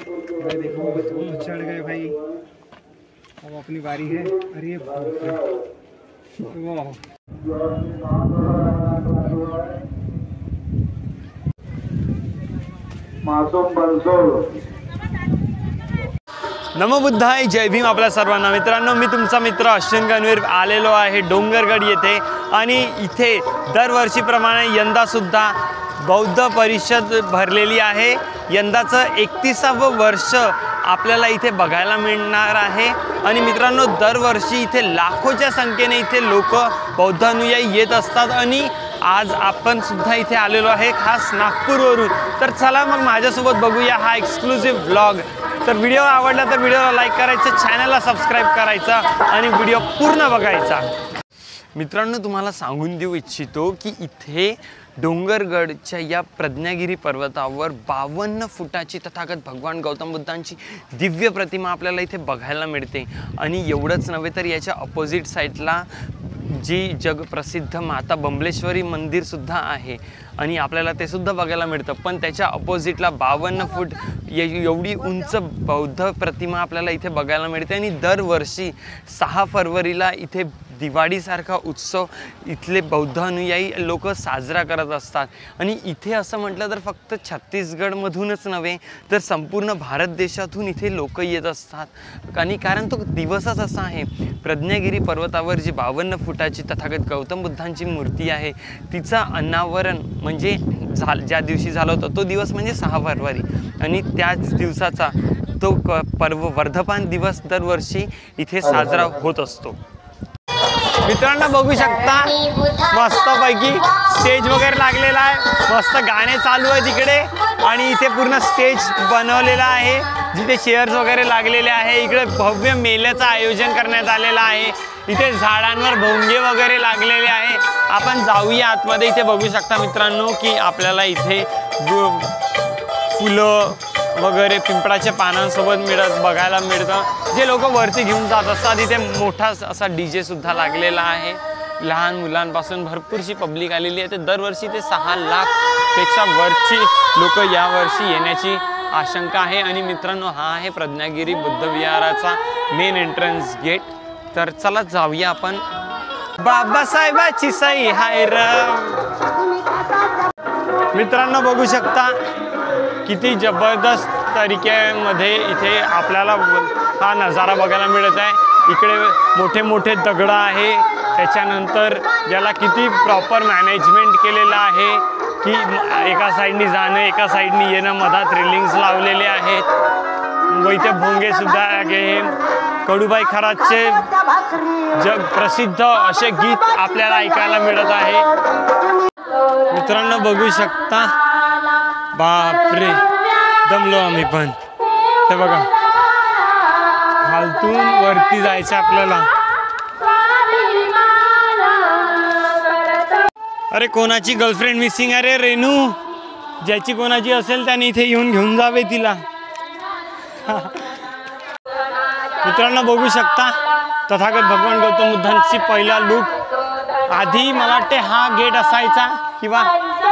भाई देखो धूम चढ़ गए भाई। अब अपनी बारी है। अरे वाह नमो बुद्धाय, जय भीम आपल्या सर्वांना। मित्रांनो, मी तुमचा मित्र अश्विन गणवीर आलेलो आहे डोंगरगड येथे आणि इथे दरवर्षीप्रमाणे यंदासुद्धा बौद्ध परिषद भरलेली आहे। यंदाचं 31वं वर्ष आपल्याला इथे बघायला मिळणार आहे आणि मित्रांनो, दरवर्षी इथे लाखोच्या संख्येने इथे लोक बौद्ध अनुयायी येत असतात आणि आज आपण सुद्धा इथे आलेलो आहे खास नागपूरवरून। तर चला मग माझ्यासोबत बघूया हा एक्सक्लुसिव्ह व्लॉग। तर व्हिडिओ आवडला तर व्हिडिओला लाईक करायचं, चॅनलला सबस्क्राईब करायचं आणि व्हिडिओ पूर्ण बघायचा। मित्रांनो, तुम्हाला सांगून देऊ इच्छितो की इथे डोंगरगडच्या या प्रज्ञागिरी पर्वतावर 52 फुटाची तथागत भगवान गौतम बुद्धांची दिव्य प्रतिमा आपल्याला इथे बघायला मिळते। आणि एवढंच नव्हे तर याच्या अपोजिट साईडला जी जगप्रसिद्ध माता बंबलेश्वरी मंदिर सुद्धा आहे आणि आपल्याला ते सुद्धा बघायला मिळतं। पण त्याच्या अपोजिटला 52 फूट एवढी उंच बौद्ध प्रतिमा आपल्याला इथे बघायला मिळते आणि दरवर्षी 6 फरवरीला इथे दिवाळीसारखा उत्सव इथले बौद्ध अनुयायी लोक साजरा करत असतात। आणि इथे असं म्हटलं तर फक्त छत्तीसगडमधूनच नव्हे तर संपूर्ण भारत देशातून इथे लोक येत असतात। आणि कारण तो दिवसच असा आहे, प्रज्ञागिरी पर्वतावर जी 52 फुटाची तथागत गौतम बुद्धांची मूर्ती आहे तिचा अनावरण म्हणजे ज्या दिवशी झाला होता तो दिवस म्हणजे 6 फरवरी आणि त्याच दिवसाचा तो पर्व वर्धमान दिवस दरवर्षी इथे साजरा होत असतो। मित्रांनो, बघू शकता मस्तपैकी स्टेज वगैरे लागलेला आहे, मस्त गाणे चालू आहे तिकडे आणि इथे पूर्ण स्टेज बनवलेला आहे जिथे चेअर्स वगैरे लागलेले आहे। इकडे भव्य मेळ्याचं आयोजन करण्यात आलेलं आहे। इथे झाडांवर भोंगे वगैरे लागलेले आहे। आपण जाऊया आतमध्ये। इथे बघू शकता मित्रांनो की आपल्याला इथे फुलं वगैरे पिंपळाच्या पानांसोबत बघायला मिळतं, जे लोक वरती घेऊन जात असतात। इथे मोठा असा डीजे सुद्धा लागलेला आहे। लहान मुलांपासून भरपूरशी पब्लिक आलेली आहे। ते दरवर्षी ते 6 लाखपेक्षा वरची लोक यावर्षी येण्याची आशंका आहे। आणि मित्रांनो, हा आहे प्रज्ञागिरी बुद्ध विहाराचा मेन एंट्रन्स गेट। तर चला जाऊया आपण। बाबासाहेबाची सही हाय र। मित्रांनो, बघू शकता किती जबरदस्त तरीक्यामध्ये इथे आपल्याला हा नजारा बघायला मिळत आहे। इकडे मोठे मोठे दगड आहे, त्याच्यानंतर याला किती प्रॉपर मॅनेजमेंट केलेलं आहे की एका साईडनी जाणं एका साईडनी येणं, मधात रेलिंग्स लावलेले आहेत व इथे भोंगे सुद्धा आहे। कडूबाई खरातचे जग प्रसिद्ध असे गीत आपल्याला ऐकायला मिळत आहे। मित्रांनो, बघू शकता, बापरे दमलो आम्ही पण। ते बघा, खालतून वरती जायचं आपल्याला। अरे कोणाची गर्लफ्रेंड मिसिंग आहे रे रेनू, ज्याची कोणाची असेल त्याने इथे येऊन घेऊन जावे तिला। मित्रांनो, बघू शकता तथागत भगवान गौतम बुद्धांची पहिला लूक। आधी मला वाटते हा गेट असायचा किंवा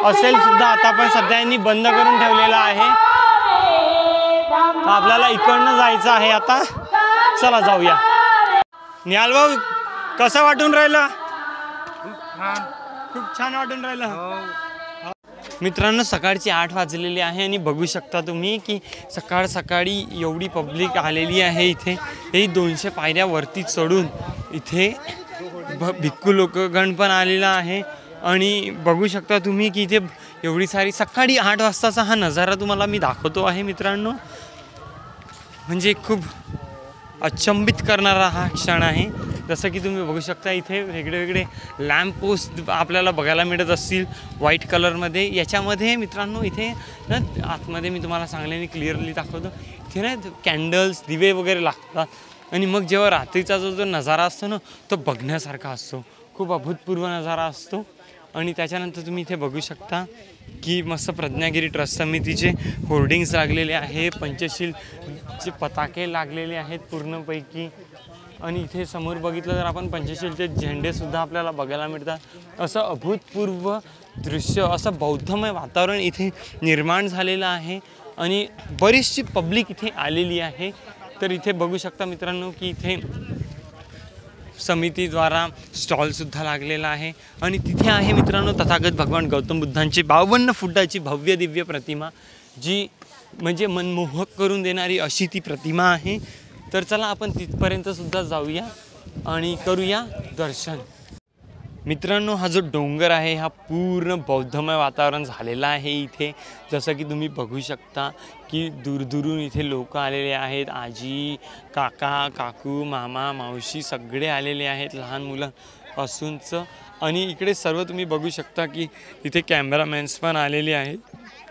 असेल सुद्धा, आता पण सध्या यांनी बंद करून ठेवलेला आहे। आपल्याला इकडनं जायचं आहे आता। चला जाऊया। निहाल भाऊ, कसं वाटून राहिलं? खूप छान वाटून राहिलं। मित्रांनो, सकाळची 8 वाजलेली आहे आणि बघू शकता तुम्ही की सकाळी एवढी पब्लिक आलेली आहे इथे। हे 200 पायऱ्या वरती चढून इथे भिक्खू लोकगण पण आलेला आहे आणि बघू शकता तुम्ही की इथे एवढी सारी सकाळी 8 वाजताचा हा नजारा तुम्हाला मी दाखवतो आहे मित्रांनो। म्हणजे खूप अचंबित करणारा हा क्षण आहे। जसं की तुम्ही बघू शकता इथे वेगळे लॅम्प पोस्ट आपल्याला बघायला मिळत असतील व्हाईट कलरमध्ये। याच्यामध्ये मित्रांनो इथे ना आतमध्ये मी तुम्हाला सांगल्याने क्लिअरली दाखवतो, इथे ना कॅन्डल्स दिवे वगैरे लागतात आणि मग जेव्हा रात्रीचा जो नजारा असतो ना तो बघण्यासारखा असतो, खूप अभूतपूर्व नजारा असतो। आणि त्याच्यानंतर तुम्ही इथे बघू शकता की मस्त प्रज्ञागिरी ट्रस्ट समितीचे होर्डिंग्स लागलेले आहे, पंचशीलचे पताके लागलेले आहेत पूर्णपैकी। आणि इथे समोर बघितलं तर आपण पंचशीलचे झेंडेसुद्धा आपल्याला बघायला मिळतात। असं अभूतपूर्व दृश्य, असं बौद्धमय वातावरण इथे निर्माण झालेलं आहे आणि बरीचशी पब्लिक इथे आलेली आहे। तर इथे बघू शकता मित्रांनो की इथे समितीद्वारा स्टॉलसुद्धा लागलेला आहे आणि तिथे आहे मित्रांनो तथागत भगवान गौतम बुद्धांची 52 फुटाची भव्य दिव्य प्रतिमा, जी म्हणजे मनमोहक करून देणारी अशी ती प्रतिमा आहे। तर चला आपण तिथपर्यंत सुद्धा जाऊया आणि करूया दर्शन। मित्रांनो हा जो डोंगर आहे हा पूर्ण बौद्धमय वातावरण झालेला आहे इथे। जसं की तुम्ही बघू शकता की दूरदूरून इथे लोक आलेले आहेत, आजी काका काकू मामा मावशी सगळे आलेले आहेत, लहान मुलांपासूनच। आणि इकडे सर्व तुम्ही बघू शकता की इथे कॅमेरामॅन्स पण आलेले आहेत,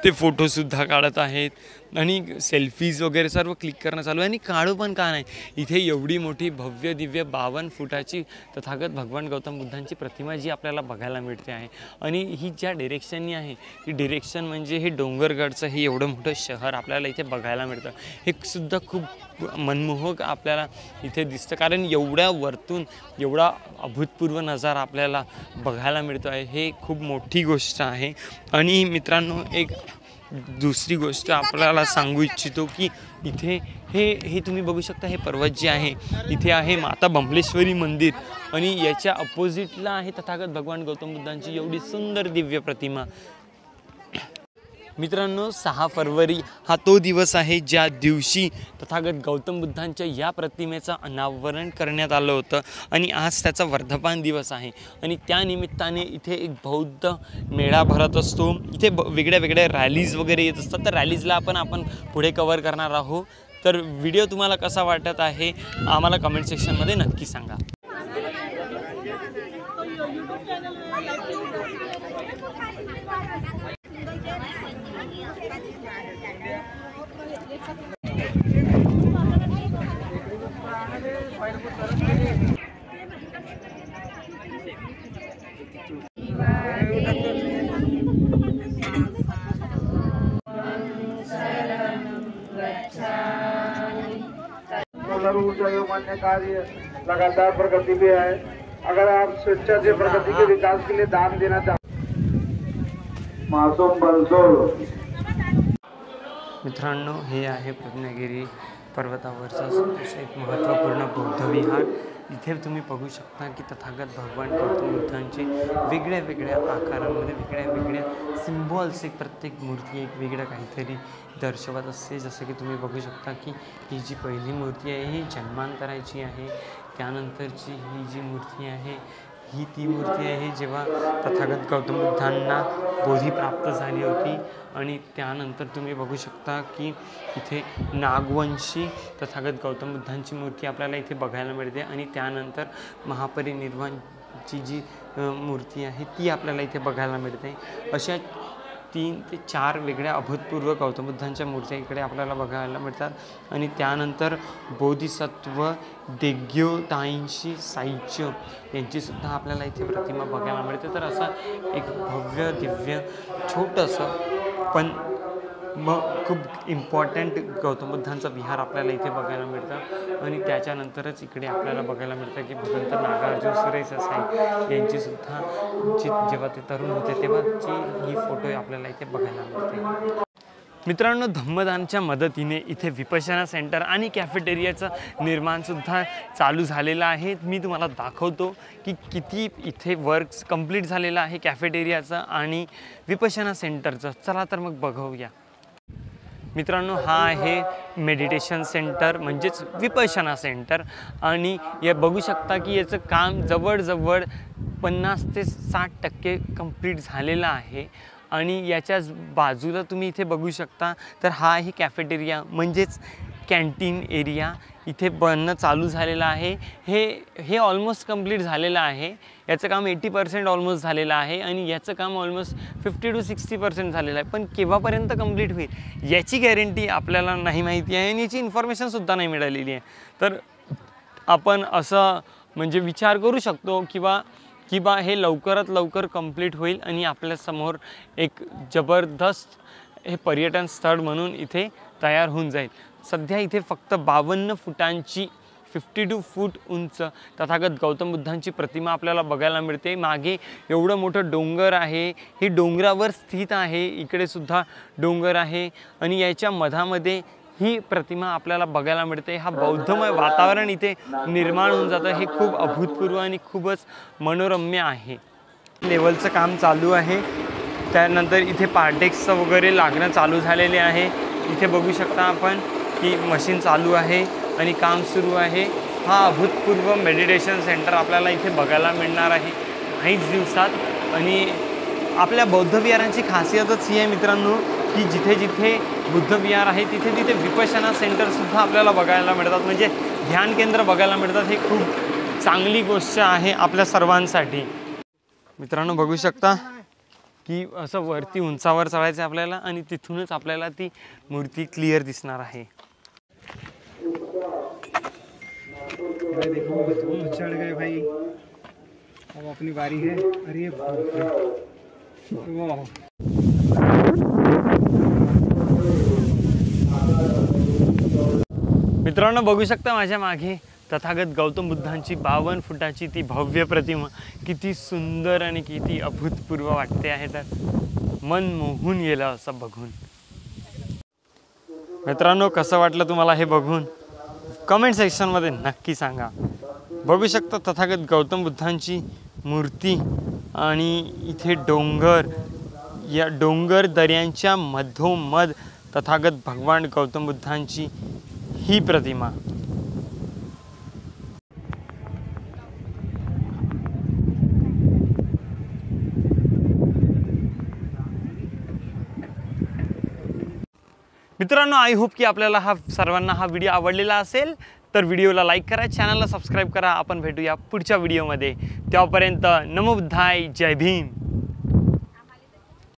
ते फोटोसुद्धा काढत आहेत आणि सेल्फीज वगैरे सर्व क्लिक करणं चालू आहे। आणि काढू पण का नाही, इथे एवढी मोठी भव्य दिव्य 52 फुटाची तथागत भगवान गौतम बुद्धांची प्रतिमा जी आपल्याला बघायला मिळते आहे। आणि ही ज्या डिरेक्शननी आहे ती डिरेक्शन म्हणजे हे डोंगरगडचं हे एवढं मोठं शहर आपल्याला इथे बघायला मिळतं, हे सुद्धा खूप मनमोहक आपल्याला इथे दिसतं। कारण एवढ्या वरतून एवढा अभूतपूर्व नजारा आपल्याला बघायला मिळतो आहे, हे खूप मोठी गोष्ट आहे। आणि मित्रांनो एक दुसरी गोष्ट आपल्याला सांगू इच्छितो की इथे हे तुम्ही बघू शकता, हे पर्वत जे आहे इथे आहे माता बंबलेश्वरी मंदिर आणि याच्या अपोजिटला आहे तथागत भगवान गौतम बुद्धांची एवढी सुंदर दिव्य प्रतिमा। मित्रांनो 6 फरवरी हा तो दिवस आहे ज्या दिवशी तथागत गौतम बुद्धांच्या या प्रतिमेचं अनावरण करण्यात आलं होतं आणि आज त्याचा वर्धापन दिवस आहे। आणि त्या निमित्ताने इथे एक बौद्ध मेळा भरत असतो, इथे वेगळ्या वेगळ्या रॅलीज वगैरे येत असतात। तर रॅलीजला आपण पुढे कव्हर करणार आहोत। तर व्हिडिओ तुम्हाला कसा वाटत आहे आम्हाला कमेंट सेक्शनमध्ये नक्की सांगा। मान्य कार्य लगातार प्रगति भी है। अगर आप स्वेच्छा से प्रगति के विकास के लिए दान देना चाहते मासूम बलसोड। मित्रांनो हे आहे रत्नागिरी पर्वतावरचं एक महत्त्वपूर्ण बौद्ध विहार। इथे तुम्ही बघू शकता की तथागत भगवान गौतम बुद्धांचे वेगळ्या वेगळ्या आकारांमध्ये वेगळ्या वेगळ्या सिम्बॉल्स, एक प्रत्येक मूर्ती एक वेगळं काहीतरी दर्शवत असते। जसं की तुम्ही बघू शकता की ही जी पहिली मूर्ती आहे ही जन्मांतराची आहे, त्यानंतरची ही जी मूर्ती आहे ही ती मूर्ती आहे जेव्हा तथागत गौतम बुद्धांना बोधी प्राप्त झाली होती। आणि त्यानंतर तुम्ही बघू शकता की इथे नागवंशी तथागत गौतम बुद्धांची मूर्ती आपल्याला इथे बघायला मिळते। आणि त्यानंतर महापरिनिर्वाणची जी मूर्ती आहे ती आपल्याला इथे बघायला मिळते। अशा 3 ते 4 वेगळ्या अभूतपूर्व गौतम बुद्धांच्या मूर्त्या इकडे आपल्याला बघायला मिळतात। आणि त्यानंतर बोधिसत्व देग्योताईंशी साईच्य यांचीसुद्धा आपल्याला इथे प्रतिमा बघायला मिळते। तर असं एक भव्य दिव्य छोटंसं पण खूप इम्पॉर्टंट गौतम बुद्धांचं विहार आपल्याला इथे बघायला मिळतं। आणि त्याच्यानंतरच इकडे आपल्याला बघायला मिळतं की भगवंत नागार्जुन सुरेश साई यांचीसुद्धा जेव्हा ते तरुण होते तेव्हाची ही फोटो आपल्याला इथे बघायला मिळते। मित्रांनो धम्मदानच्या मदतीने इथे विपश्यना सेंटर आणि कॅफेटेरियाचं निर्माणसुद्धा चालू झालेलं आहे। मी तुम्हाला दाखवतो की किती इथे वर्क्स कंप्लीट झालेलं आहे कॅफेटेरियाचं आणि विपश्यना सेंटरचं। चला तर मग बघूया। मित्रांनो हा आहे मेडिटेशन सेंटर म्हणजेच विपश्यना सेंटर आणि हे बघू शकता की याचं काम जवळजवळ 50 ते 60% कंप्लीट झालेलं आहे। आणि याच्याच बाजूला तुम्ही इथे बघू शकता तर हा आहे कॅफेटेरिया म्हणजेच कॅन्टीन एरिया इथे बनणं चालू झालेलं आहे। हे ऑलमोस्ट कंप्लीट झालेलं आहे, याचं काम 80% ऑलमोस्ट झालेलं आहे आणि याचं काम ऑलमोस्ट 50 to 60% झालेलं आहे। पण केव्हापर्यंत कंप्लीट होईल याची गॅरंटी आपल्याला नाही माहिती आहे आणि याची इन्फॉर्मेशनसुद्धा नाही मिळालेली आहे। तर आपण असं म्हणजे विचार करू शकतो किंवा हे लवकरात लवकर कंप्लीट होईल आणि आपल्यासमोर एक जबरदस्त हे पर्यटन स्थळ म्हणून इथे तयार होऊन जाईल। सध्या इथे फक्त 52 फुटांची 52 फूट उंच तथागत गौतम बुद्धांची प्रतिमा आपल्याला बघायला मिळते। मागे एवढं मोठं डोंगर आहे, ही डोंगरावर स्थित आहे, इकडे सुद्धा डोंगर आहे आणि याच्या मधामध्ये ही प्रतिमा आपल्याला बघायला मिळते। हा बौद्धमय वातावरण इथे निर्माण होऊन जातं, हे खूप अभूतपूर्व आणि खूपच मनोरम्य आहे। लेवलचं काम चालू आहे, त्यानंतर इथे पार्टेक्सचं वगैरे लागणं चालू झालेले आहे। इथे बघू शकता आपण की मशीन चालू आहे आणि काम सुरू आहे। हा अभूतपूर्व मेडिटेशन सेंटर आपल्याला इथे बघायला मिळणार आहे काहीच दिवसात। आणि आपल्या बौद्ध विहारांची खासियतच ही आहे मित्रांनो की जिथे जिथे बुद्ध विहार आहे तिथे तिथे विपश्यना सेंटरसुद्धा आपल्याला बघायला मिळतात, म्हणजे ध्यान केंद्र बघायला मिळतात। हे खूप चांगली गोष्ट आहे आपल्या सर्वांसाठी। मित्रांनो बघू शकता की असं वरती उंचावर चढायचं आपल्याला आणि तिथूनच आपल्याला ती मूर्ती क्लिअर दिसणार आहे। देखो तुम चढ़ गए भाई, अब अपनी बारी है। अरे बाप रे, वाह। मित्रांनो बघू शकता माझ्या मागे तथागत गौतम बुद्धांची 52 फुटाची ती भव्य प्रतिमा किती सुंदर आणि किती अभूतपूर्व वाटते आहे, तर मन मोहून गेलं असं बघून। मित्रांनो कसं वाटलं तुम्हाला हे बघून कमेंट सेक्शनमध्ये नक्की सांगा। बघू शकता तथागत गौतम बुद्धांची मूर्ती आणि इथे डोंगर, या डोंगर दऱ्यांच्या मधोमध तथागत भगवान गौतम बुद्धांची ही प्रतिमा। मित्रांनो आय होप की आपल्याला सर्वांना हा व्हिडिओ आवडलेला असेल, तर व्हिडिओला लाईक करा, चॅनलला सबस्क्राईब करा। आपण भेटूया पुढच्या व्हिडिओमध्ये, तेव्हापर्यंत नमो बुद्धाय, जय भीम।